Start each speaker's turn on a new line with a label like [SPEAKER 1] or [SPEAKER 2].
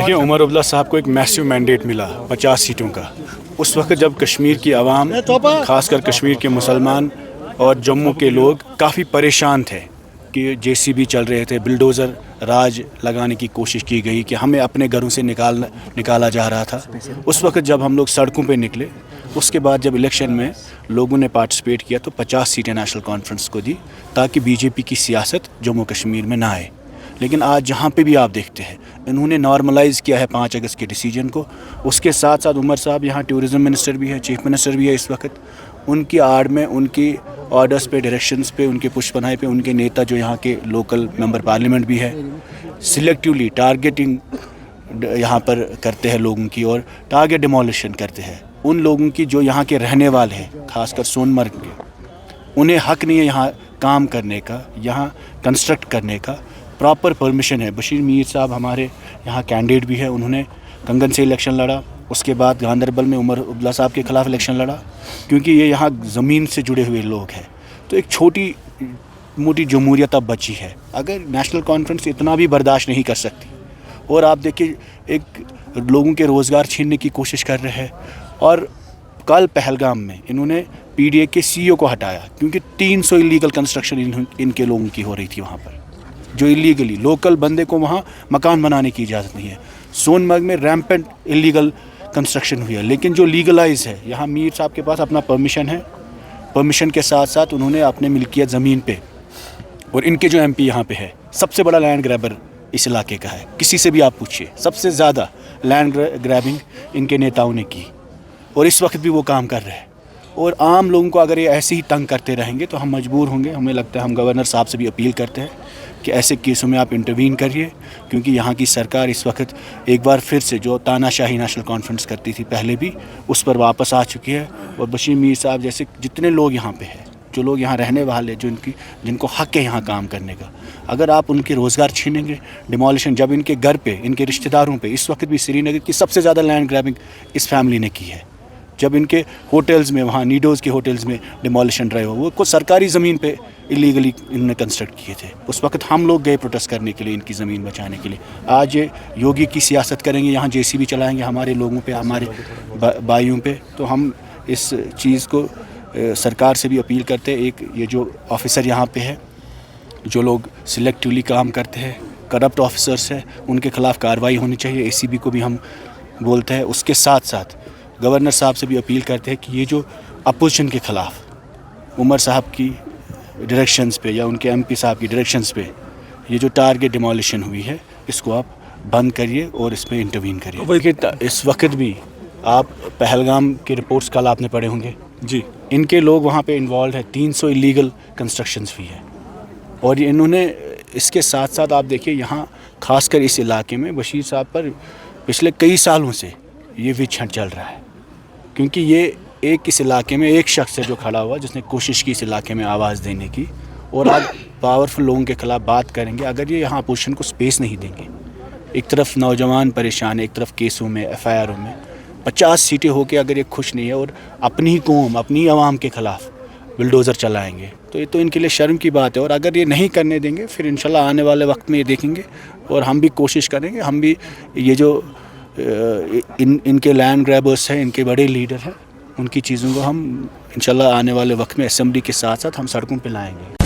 [SPEAKER 1] देखिए, उमर अब्दुल्ला साहब को एक मैसिव मैंडेट मिला 50 सीटों का। उस वक्त जब कश्मीर की आवाम, खासकर कश्मीर के मुसलमान और जम्मू के लोग काफ़ी परेशान थे कि जेसीबी चल रहे थे, बिल्डोज़र राज लगाने की कोशिश की गई कि हमें अपने घरों से निकाला जा रहा था। उस वक्त जब हम लोग सड़कों पे निकले, उसके बाद जब इलेक्शन में लोगों ने पार्टिसिपेट किया तो 50 सीटें नेशनल कॉन्फ्रेंस को दी ताकि बीजेपी की सियासत जम्मू कश्मीर में ना आए। लेकिन आज जहाँ पे भी आप देखते हैं, इन्होंने नॉर्मलाइज़ किया है 5 अगस्त के डिसीजन को। उसके साथ साथ उमर साहब यहाँ टूरिज़म मिनिस्टर भी है, चीफ मिनिस्टर भी है इस वक्त। उनकी आड़ में, उनकी ऑर्डर्स पे, डायरेक्शंस पे, उनके पुष्पनाहे पे उनके नेता जो यहाँ के लोकल मेंबर पार्लियामेंट भी है, सिलेक्टिवली टारगेटिंग यहाँ पर करते हैं लोगों की और टारगेट डिमोलिशन करते हैं उन लोगों की जो यहाँ के रहने वाले हैं, खासकर सोनमर्ग के। उन्हें हक नहीं है यहाँ काम करने का, यहाँ कंस्ट्रक्ट करने का। प्रॉपर परमिशन है। बशीर मीर साहब हमारे यहाँ कैंडिडेट भी है, उन्होंने कंगन से इलेक्शन लड़ा, उसके बाद गांधरबल में उमर अब्दुल्ला साहब के ख़िलाफ़ इलेक्शन लड़ा, क्योंकि ये यहाँ ज़मीन से जुड़े हुए लोग हैं। तो एक छोटी मोटी जमहूरियत अब बची है। अगर नेशनल कॉन्फ्रेंस इतना भी बर्दाश्त नहीं कर सकती, और आप देखिए एक लोगों के रोज़गार छीनने की कोशिश कर रहे हैं। और कल पहलगाम में इन्होंने पीडीए के सीईओ को हटाया क्योंकि 300 इलीगल कंस्ट्रक्शन इनके लोगों की हो रही थी वहाँ पर, जो इलीगली लोकल बंदे को वहाँ मकान बनाने की इजाज़त नहीं है। सोनमर्ग में रैम्पेंट इलीगल कंस्ट्रक्शन हुई है, लेकिन जो लीगलाइज है, यहाँ मीर साहब के पास अपना परमिशन है। परमिशन के साथ साथ उन्होंने अपने मिल्कियत ज़मीन पे, और इनके जो एमपी यहाँ पे है, सबसे बड़ा लैंड ग्रैबर इस इलाके का है। किसी से भी आप पूछिए, सबसे ज़्यादा लैंड ग्रैबिंग इनके नेताओं ने की, और इस वक्त भी वो काम कर रहे हैं। और आम लोगों को अगर ये ऐसे ही तंग करते रहेंगे तो हम मजबूर होंगे। हमें लगता है, हम गवर्नर साहब से भी अपील करते हैं कि ऐसे केसों में आप इंटरवीन करिए, क्योंकि यहाँ की सरकार इस वक्त एक बार फिर से जो तानाशाही नेशनल कॉन्फ्रेंस करती थी पहले भी, उस पर वापस आ चुकी है। और बशीर मीर साहब जैसे जितने लोग यहाँ पे हैं, जो लोग यहाँ रहने वाले, जिनको हक है यहाँ काम करने का, अगर आप उनके रोज़गार छीनेंगे, डिमोलिशन, जब इनके घर पे, इनके रिश्तेदारों पे, इस वक्त भी श्रीनगर की सबसे ज़्यादा लैंड ग्रैबिंग इस फैमिली ने की है। जब इनके होटल्स में, वहाँ नीडोज़ के होटल्स में डिमोलिशन रहे हो, वो कुछ सरकारी ज़मीन पे इलीगली इन्होंने कंस्ट्रक्ट किए थे। उस वक्त हम लोग गए प्रोटेस्ट करने के लिए, इनकी ज़मीन बचाने के लिए। आज ये योगी की सियासत करेंगे, यहाँ जेसीबी चलाएंगे हमारे लोगों पे, हमारे भाइयों पे। तो हम इस चीज़ को सरकार से भी अपील करते हैं। एक ये जो ऑफिसर यहाँ पे है, जो लोग सिलेक्टिवली काम करते हैं, करप्ट ऑफिसर्स हैं, उनके ख़िलाफ़ कार्रवाई होनी चाहिए। एसीबी को भी हम बोलते हैं। उसके साथ साथ गवर्नर साहब से भी अपील करते हैं कि ये जो अपोजिशन के ख़िलाफ़ उमर साहब की डायरेक्शंस पे या उनके एमपी साहब की डायरेक्शंस पे ये जो टारगेट डिमोलिशन हुई है, इसको आप बंद करिए और इस पर इंटरवीन करिए। देखिए, इस वक्त भी आप पहलगाम की रिपोर्ट्स कल आपने पढ़े होंगे जी, इनके लोग वहाँ पे इन्वॉल्व है। 300 इलीगल कंस्ट्रक्शंस हुई है। और ये इन्होंने, इसके साथ साथ आप देखिए, यहाँ खासकर इस इलाके में बशीर साहब पर पिछले कई सालों से ये विच हंट चल रहा है, क्योंकि ये एक इस इलाके में एक शख्स है जो खड़ा हुआ, जिसने कोशिश की इस इलाके में आवाज़ देने की। और आप पावरफुल लोगों के ख़िलाफ़ बात करेंगे, अगर ये यहाँ अपोजिशन को स्पेस नहीं देंगे। एक तरफ नौजवान परेशान है, एक तरफ केसों में, एफआईआरों में 50 सीटें होकर अगर ये खुश नहीं है और अपनी ही कौम, अपनी आवाम के ख़िलाफ़ बिल्डोज़र चलाएंगे, तो ये तो इनके लिए शर्म की बात है। और अगर ये नहीं करने देंगे, फिर इंशाल्लाह आने वाले वक्त में ये देखेंगे। और हम भी कोशिश करेंगे, हम भी ये जो इनके लैंड ग्रैबर्स हैं, इनके बड़े लीडर हैं, उनकी चीज़ों को हम इंशाल्लाह आने वाले वक्त में असेंबली के साथ साथ हम सड़कों पे लाएंगे।